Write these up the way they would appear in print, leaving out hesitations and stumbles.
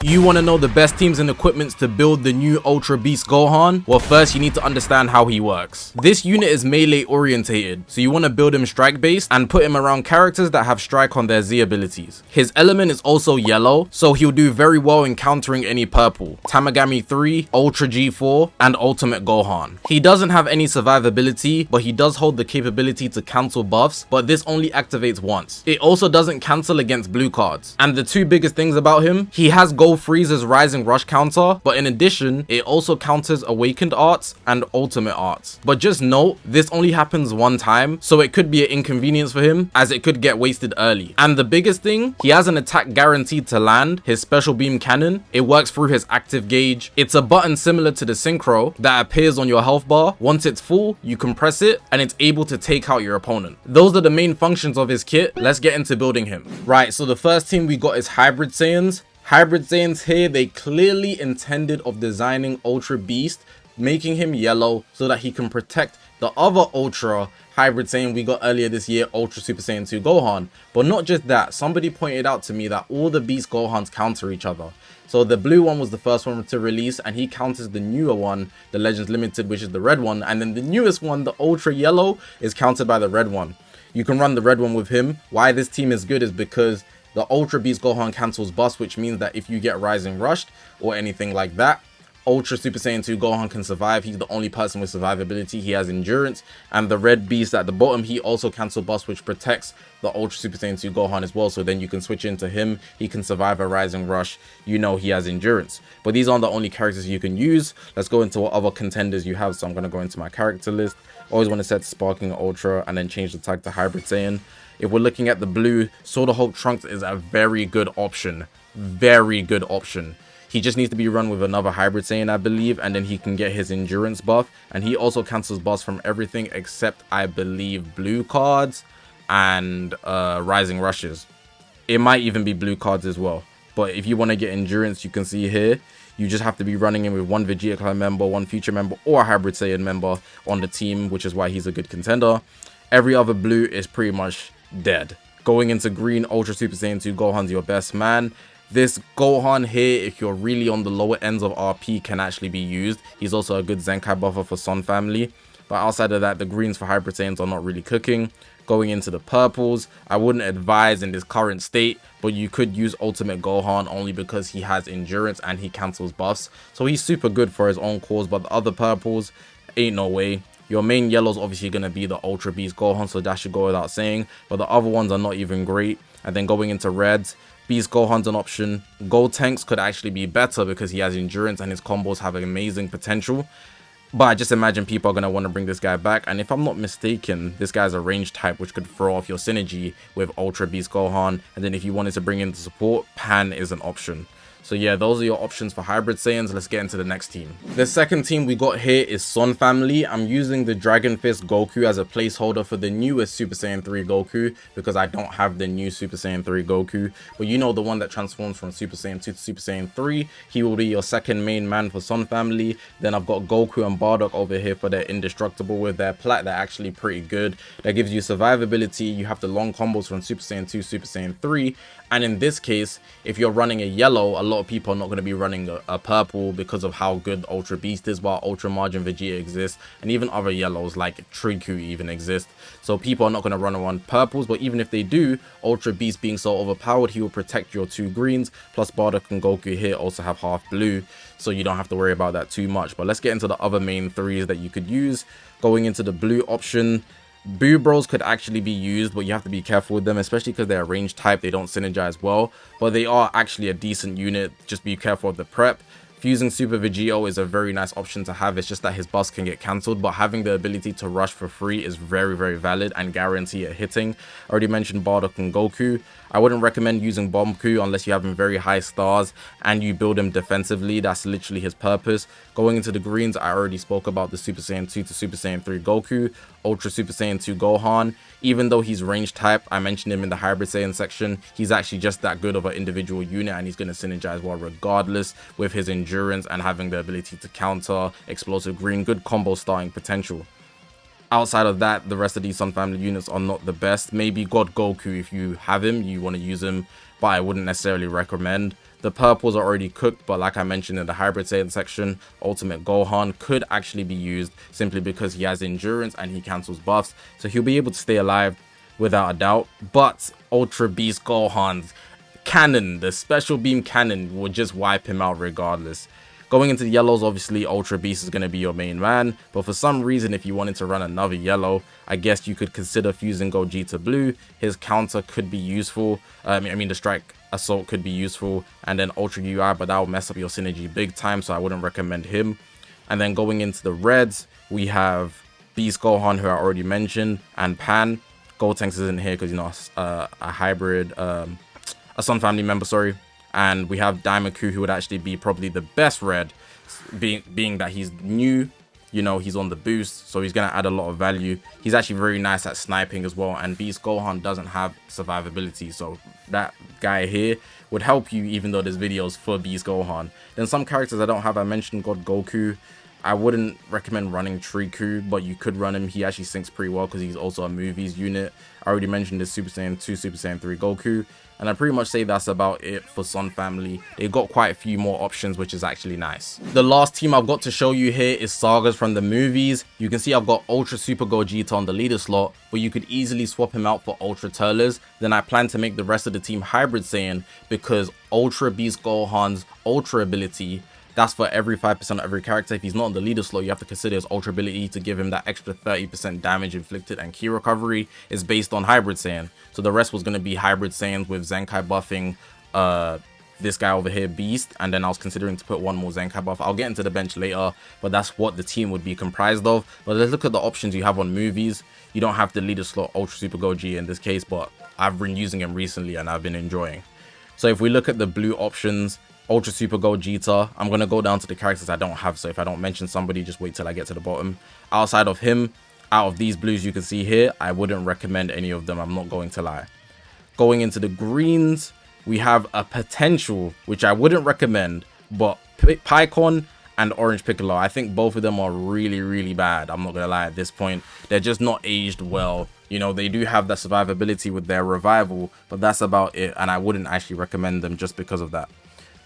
You want to know the best teams and equipments to build the new Ultra Beast Gohan? Well, first you need to understand how he works. This unit is melee orientated, so you want to build him strike based and put him around characters that have strike on their Z abilities. His element is also yellow, so he'll do very well in countering any purple, Tamagami 3, Ultra G4, and Ultimate Gohan. He doesn't have any survivability, but he does hold the capability to cancel buffs, but this only activates once. It also doesn't cancel against blue cards. And the two biggest things about him, he has Gold Frieza's Rising Rush counter, but in addition, it also counters Awakened Arts and Ultimate Arts. But just note, this only happens one time, so it could be an inconvenience for him, as it could get wasted early. And the biggest thing, he has an attack guaranteed to land, his Special Beam Cannon. It works through his active gauge. It's a button similar to the Synchro that appears on your health bar. Once it's full, you can press it, and it's able to take out your opponent. Those are the main functions of his kit. Let's get into building him. Right, so the first team we got is Hybrid Saiyans. Hybrid Saiyans here, they clearly intended of designing Ultra Beast, making him yellow so that he can protect the other Ultra Hybrid Saiyan we got earlier this year, Ultra Super Saiyan 2 Gohan. But not just that, somebody pointed out to me that all the Beast Gohans counter each other. So the blue one was the first one to release, and he counters the newer one, the Legends Limited, which is the red one, and then the newest one, the Ultra Yellow, is countered by the red one. You can run the red one with him. Why this team is good is because the Ultra Beast Gohan cancels buffs, which means that if you get Rising Rushed or anything like that, Ultra Super Saiyan 2 Gohan can survive. He's the only person with survivability. He has endurance. And the red beast at the bottom, he also cancels buffs, which protects the Ultra Super Saiyan 2 Gohan as well. So then you can switch into him. He can survive a Rising Rush. You know he has endurance. But these aren't the only characters you can use. Let's go into what other contenders you have. So I'm going to go into my character list. Always want to set Sparking Ultra and then change the tag to Hybrid Saiyan. If we're looking at the blue, Sword of Hope Trunks is a very good option. Very good option. He just needs to be run with another Hybrid Saiyan, I believe, and then he can get his endurance buff. And he also cancels buffs from everything except, I believe, blue cards and Rising Rushes. It might even be blue cards as well. But if you want to get endurance, you can see here, you just have to be running in with one Vegeta Clan member, one Future member, or a Hybrid Saiyan member on the team, which is why he's a good contender. Every other blue is pretty much dead. Going into green, Ultra Super Saiyan 2 Gohan's your best man. This Gohan here, if you're really on the lower ends of RP, can actually be used. He's also a good Zenkai buffer for Son family. But outside of that, the greens for Hybrid Saiyans are not really cooking. Going into the purples, I wouldn't advise in this current state, but you could use Ultimate Gohan only because he has endurance and he cancels buffs. So he's super good for his own cause, but the other purples, ain't no way. Your main yellow is obviously going to be the Ultra Beast Gohan, so that should go without saying. But the other ones are not even great. And then going into reds, Beast Gohan's an option. Gold Tanks could actually be better because he has endurance and his combos have amazing potential. But I just imagine people are going to want to bring this guy back. And if I'm not mistaken, this guy's a range type, which could throw off your synergy with Ultra Beast Gohan. And then if you wanted to bring in the support, Pan is an option. So yeah, those are your options for Hybrid Saiyans. Let's get into the next team. The second team we got here is Son family. I'm using the Dragon Fist Goku as a placeholder for the newest Super Saiyan 3 Goku because I don't have the new Super Saiyan 3 Goku. But you know, the one that transforms from Super Saiyan 2 to Super Saiyan 3. He will be your second main man for Son family. Then I've got Goku and Bardock over here for their indestructible with their plat. They're actually pretty good. That gives you survivability. You have the long combos from Super Saiyan 2, Super Saiyan 3. And in this case, if you're running a yellow, a lot of people are not going to be running a purple because of how good Ultra Beast is, while Ultra Margin Vegeta exists, and even other yellows like Triku even exist. So people are not going to run around purples, but even if they do, Ultra Beast being so overpowered, he will protect your two greens, plus Bardock and Goku here also have half blue, so you don't have to worry about that too much. But let's get into the other main threes that you could use. Going into the blue option, Boo Bros could actually be used, but you have to be careful with them, especially because they're a range type. They don't synergize well, but they are actually a decent unit. Just be careful of the prep. Fusing Super Vegito is a very nice option to have. It's just that his buffs can get cancelled, but having the ability to rush for free is very, very valid and guarantee it hitting. I already mentioned Bardock and Goku. I wouldn't recommend using Bomku unless you have him very high stars and you build him defensively. That's literally his purpose. Going into the greens, I already spoke about the Super Saiyan 2 to Super Saiyan 3 Goku, Ultra Super Saiyan 2 Gohan. Even though he's range type, I mentioned him in the Hybrid Saiyan section, he's actually just that good of an individual unit, and he's going to synergize well regardless with his endurance and having the ability to counter, explosive green, good combo starting potential. Outside of that, the rest of these Son family units are not the best. Maybe God Goku, if you have him, you want to use him, but I wouldn't necessarily recommend. The purples are already cooked, but like I mentioned in the hybrid Saiyan section, Ultimate Gohan could actually be used simply because he has endurance and he cancels buffs, so he'll be able to stay alive without a doubt. But Ultra Beast Gohan's cannon, the special beam cannon, will just wipe him out regardless. Going into the yellows, obviously Ultra Beast is going to be your main man, but for some reason if you wanted to run another yellow, I guess you could consider fusing Goji to blue. His counter could be useful. I mean the strike assault could be useful, and then Ultra UI, but that will mess up your synergy big time, so I wouldn't recommend him. And then going into the reds, we have Beast Gohan, who I already mentioned, and Pan. Gotenks isn't here because, you know, a hybrid, a Sun family member, sorry. And we have Daimaku, who would actually be probably the best red, being that he's new, you know, he's on the boost, so he's going to add a lot of value. He's actually very nice at sniping as well, and Beast Gohan doesn't have survivability, so that guy here would help you, even though there's videos for Beast Gohan. Then some characters I don't have, I mentioned God Goku. I wouldn't recommend running Triku, but you could run him. He actually syncs pretty well because he's also a movies unit. I already mentioned this Super Saiyan 2, Super Saiyan 3 Goku. And I pretty much say that's about it for Sun family. They've got quite a few more options, which is actually nice. The last team I've got to show you here is sagas from the movies. You can see I've got Ultra Super Gogeta on the leader slot, but you could easily swap him out for Ultra Turles. Then I plan to make the rest of the team Hybrid Saiyan because Ultra Beast Gohan's Ultra ability, that's for every 5% of every character. If he's not on the leader slot, you have to consider his Ultra ability to give him that extra 30% damage inflicted and key recovery is based on Hybrid Saiyan. So the rest was going to be Hybrid Saiyans with Zenkai buffing this guy over here, Beast. And then I was considering to put one more Zenkai buff. I'll get into the bench later, but that's what the team would be comprised of. But let's look at the options you have on movies. You don't have the leader slot Ultra Super Goji in this case, but I've been using him recently and I've been enjoying. So if we look at the blue options, Ultra Super Gogeta, I'm going to go down to the characters I don't have, so if I don't mention somebody, just wait till I get to the bottom. Outside of him, out of these blues you can see here, I wouldn't recommend any of them, I'm not going to lie. Going into the greens, we have a potential, which I wouldn't recommend, but Pycon and Orange Piccolo, I think both of them are really, really bad. I'm not going to lie at this point. They're just not aged well. You know, they do have that survivability with their revival, but that's about it, and I wouldn't actually recommend them just because of that.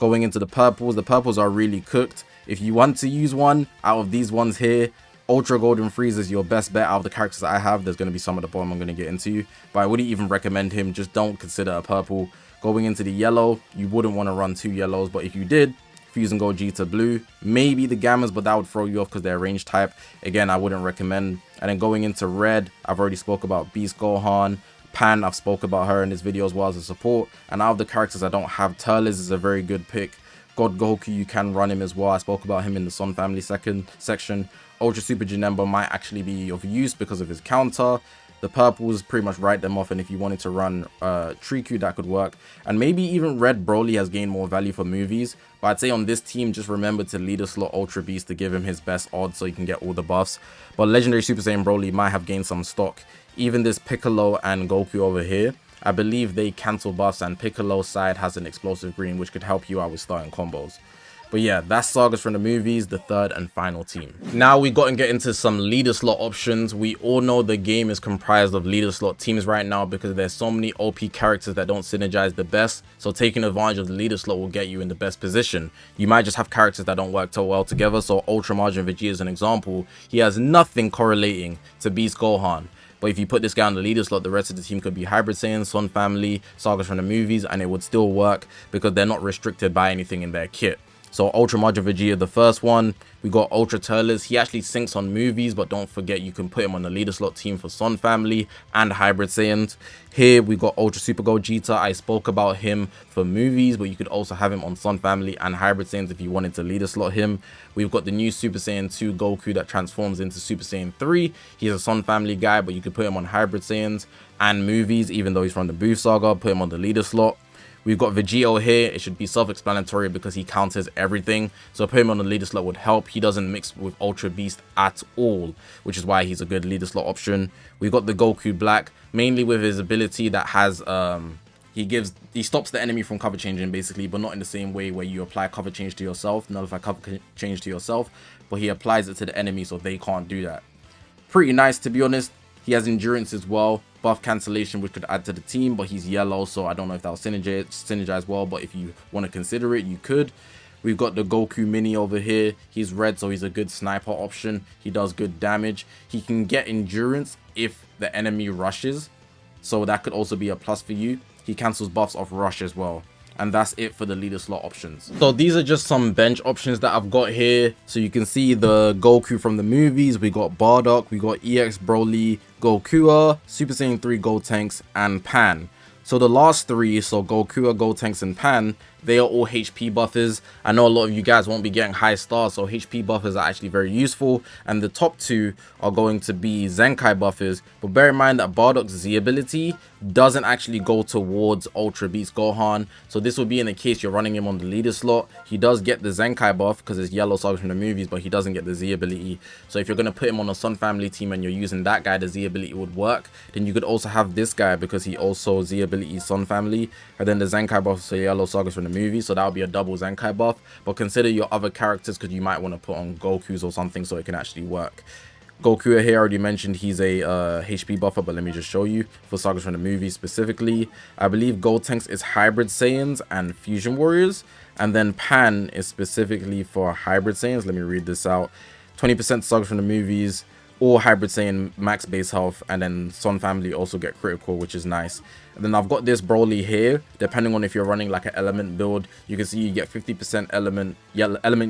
Going into the purples are really cooked. If you want to use one out of these ones here, Ultra Golden Freeze is your best bet out of the characters I have. There's going to be some at the bottom I'm going to get into, but I wouldn't even recommend him. Just don't consider a purple. Going into the yellow, you wouldn't want to run 2 yellows, but if you did, Fusing Gogeta blue, maybe the Gammas, but that would throw you off because they're range type. Again, I wouldn't recommend. And then going into red, I've already spoke about Beast Gohan. Pan, I've spoke about her in this video as well as a support. And out of the characters I don't have, Turles is a very good pick. God Goku, you can run him as well. I spoke about him in the Sun family section. Ultra Super Janemba might actually be of use because of his counter. The purples pretty much write them off, and if you wanted to run Triku, that could work. And maybe even Red Broly has gained more value for movies, but I'd say on this team, just remember to leader slot Ultra Beast to give him his best odds so he can get all the buffs. But Legendary Super Saiyan Broly might have gained some stock. Even this Piccolo and Goku over here, I believe they cancel buffs, and Piccolo's side has an explosive green, which could help you out with starting combos. But yeah, that's sagas from the movies, the third and final team. Now we got to get into some leader slot options. We all know the game is comprised of leader slot teams right now because there's so many OP characters that don't synergize the best. So taking advantage of the leader slot will get you in the best position. You might just have characters that don't work so well together. So Ultra Majin Vegeta is an example. He has nothing correlating to Beast Gohan. But if you put this guy on the leader slot, the rest of the team could be Hybrid Saiyan, Sun Family, sagas from the movies, and it would still work because they're not restricted by anything in their kit. So Ultra Majin Vegeta, the first one. We got Ultra Turles. He actually syncs on movies, but don't forget you can put him on the leader slot team for Sun Family and Hybrid Saiyans. Here we got Ultra Super Gogeta. I spoke about him for movies, but you could also have him on Sun Family and Hybrid Saiyans if you wanted to leader slot him. We've got the new Super Saiyan 2 Goku that transforms into Super Saiyan 3. He's a Sun Family guy, but you could put him on Hybrid Saiyans and movies, even though he's from the Booth Saga. Put him on the leader slot. We've got Vegito here. It should be self-explanatory because he counters everything. So put him on the leader slot would help. He doesn't mix with Ultra Beast at all, which is why he's a good leader slot option. We've got the Goku Black, mainly with his ability that has he stops the enemy from cover changing basically, but not in the same way where you apply cover change to yourself, nullify cover change to yourself, but he applies it to the enemy so they can't do that. Pretty nice, to be honest. He has endurance as well. buff cancellation, which could add to the team, but he's yellow, so I don't know if that'll synergize well, but if you want to consider it, you could. We've got the Goku mini over here. He's red, so he's a good sniper option. He does good damage. He can get endurance if the enemy rushes, so that could also be a plus for you. He cancels buffs off rush as well. And that's it for the leader slot options. So these are just some bench options that I've got here. So you can see the Goku from the movies. We got Bardock, we got EX Broly, Gokua, Super Saiyan 3 Gotenks, and Pan. So the last three, so Gokua, Gotenks, and Pan, they are all HP buffers. I know a lot of you guys won't be getting high stars, so HP buffers are actually very useful. And the top two are going to be Zenkai buffers. But bear in mind that Bardock's Z ability doesn't actually go towards Ultra Beast Gohan. So this would be in the case you're running him on the leader slot. He does get the Zenkai buff because it's yellow saga from the movies, but he doesn't get the Z ability. So if you're going to put him on a Sun Family team and you're using that guy, the Z ability would work. Then you could also have this guy because he also Z ability Sun Family. And then the Zenkai buff, so yellow sagas from the movie, so that would be a double Zenkai buff. But consider your other characters because you might want to put on Goku's or something so it can actually work. Goku here, I already mentioned he's a HP buffer, but let me just show you for sagas from the movie specifically. I believe Gotenks is Hybrid Saiyans and Fusion Warriors, and then Pan is specifically for Hybrid Saiyans. Let me read this out. 20% sagas from the movies, or Hybrid Saiyan max base health, and then Sun Family also get critical, which is nice. And then I've got this Broly here. Depending on if you're running like an element build, you can see you get 50% element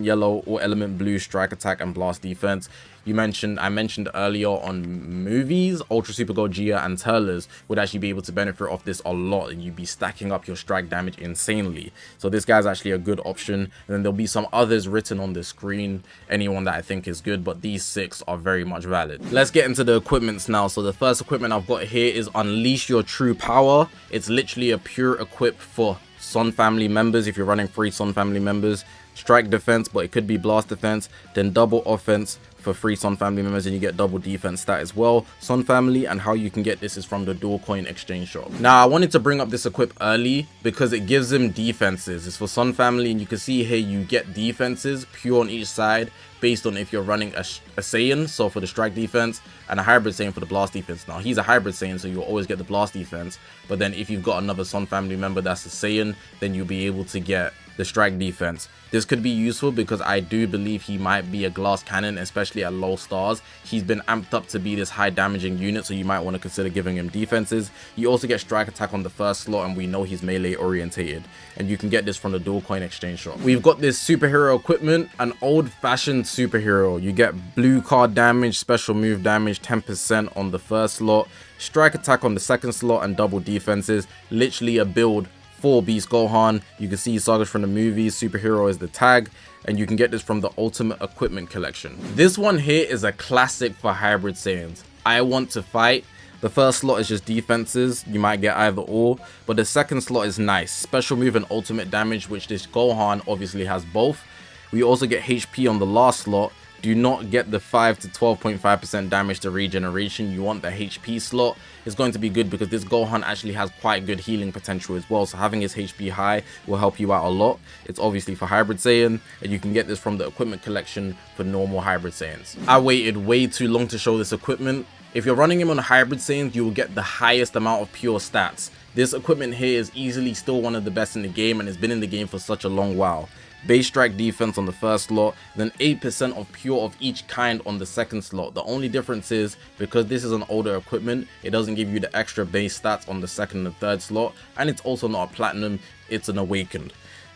yellow or element blue strike attack and blast defense. I mentioned earlier on movies, Ultra Super Gogeta and Turles would actually be able to benefit off this a lot, and you'd be stacking up your strike damage insanely. So this guy's actually a good option. And then there'll be some others written on the screen, anyone that I think is good, but these 6 are very much valid. Let's get into the equipments now. So the first equipment I've got here is Unleash Your True Power. It's literally a pure equip for Sun Family members if you're running 3 Sun Family members. Strike defense, but it could be blast defense, then double offense for 3 Sun Family members, and you get double defense stat as well. Sun Family, and how you can get this is from the dual coin exchange shop. Now I wanted to bring up this equip early because it gives them defenses. It's for Sun Family, and you can see here you get defenses pure on each side based on if you're running a Saiyan, so for the strike defense, and a Hybrid Saiyan for the blast defense. Now he's a Hybrid Saiyan, so you'll always get the blast defense, but then if you've got another Sun Family member that's a Saiyan, then you'll be able to get the strike defense. This could be useful because I do believe he might be a glass cannon, especially at low stars. He's been amped up to be this high damaging unit, so you might want to consider giving him defenses. You also get strike attack on the first slot, and we know he's melee orientated, and you can get this from the dual coin exchange shop. We've got this superhero equipment, an old-fashioned superhero. You get blue card damage, special move damage 10% on the first slot, strike attack on the second slot, and double defenses. Literally a build for Beast Gohan. You can see sagas from the movies, superhero is the tag, and you can get this from the Ultimate Equipment Collection. This one here is a classic for Hybrid Saiyans. I Want to Fight. The first slot is just defenses, you might get either or, but the second slot is nice. Special move and ultimate damage, which this Gohan obviously has both. We also get HP on the last slot. Do not get the 5 to 12.5% damage to regeneration. You want the HP slot. It's going to be good because this Gohan actually has quite good healing potential as well, so having his HP high will help you out a lot. It's obviously for Hybrid Saiyan, and you can get this from the equipment collection for normal Hybrid Saiyans. I waited way too long to show this equipment. If you're running him on Hybrid Saiyans, you will get the highest amount of pure stats. This equipment here is easily still one of the best in the game, and it's been in the game for such a long while. Base strike defense on the first slot, then 8% of pure of each kind on the second slot. The only difference is because this is an older equipment, it doesn't give you the extra base stats on the second and third slot, and it's also not a platinum, it's an awakened.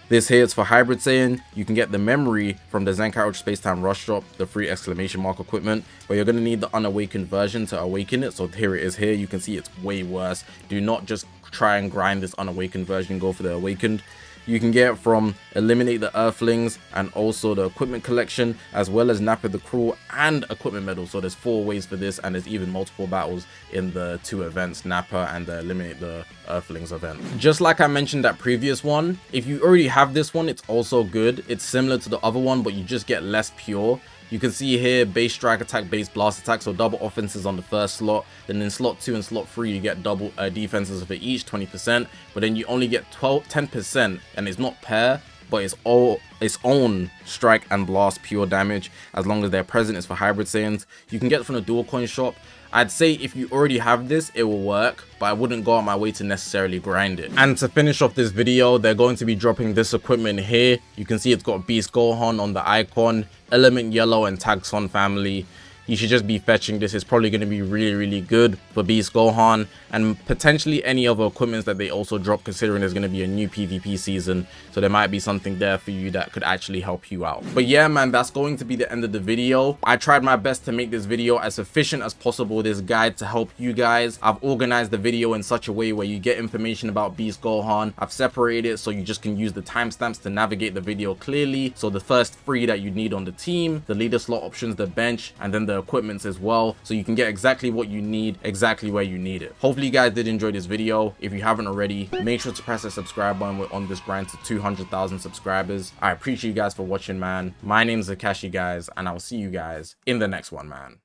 This here is for Hybrid Saiyan. You can get the memory from the Zenkai Ultra Space Time Rush Drop, the free exclamation mark equipment, but you're going to need the unawakened version to awaken it. So here it is here. You can see it's way worse. Do not just try and grind this unawakened version, go for the awakened. You can get from Eliminate the Earthlings and also the equipment collection, as well as Nappa the Cruel and equipment medal. So there's 4 ways for this, and there's even multiple battles in the 2 events, Nappa and the Eliminate the Earthlings event. Just like I mentioned that previous one, if you already have this one, it's also good. It's similar to the other one, but you just get less pure. You can see here base strike attack, base blast attack, so double offenses on the first slot. Then in slot 2 and slot 3 you get double defenses for each, 20%, but then you only get 10%, and it's not pair, but its own strike and blast pure damage, as long as their present is for hybrid Saiyans. You can get it from the dual coin shop. I'd say if you already have this, it will work, but I wouldn't go out my way to necessarily grind it. And to finish off this video, they're going to be dropping this equipment here. You can see it's got Beast Gohan on the icon, Element Yellow and Taxon family. You should just be fetching this. It's probably going to be really good for Beast Gohan and potentially any other equipments that they also drop, considering there's going to be a new PvP season. So there might be something there for you that could actually help you out. But yeah, man, that's going to be the end of the video. I tried my best to make this video as efficient as possible, this guide to help you guys. I've organized the video in such a way where you get information about Beast Gohan. I've separated it so you just can use the timestamps to navigate the video clearly. So the first 3 that you need on the team, the leader slot options, the bench, and then the equipments as well, so you can get exactly what you need, exactly where you need it. Hopefully you guys did enjoy this video. If you haven't already, make sure to press the subscribe button. We're on this grind to 200,000 subscribers. I appreciate you guys for watching, man. My name is Zakashi, guys, and I'll see you guys in the next one, man.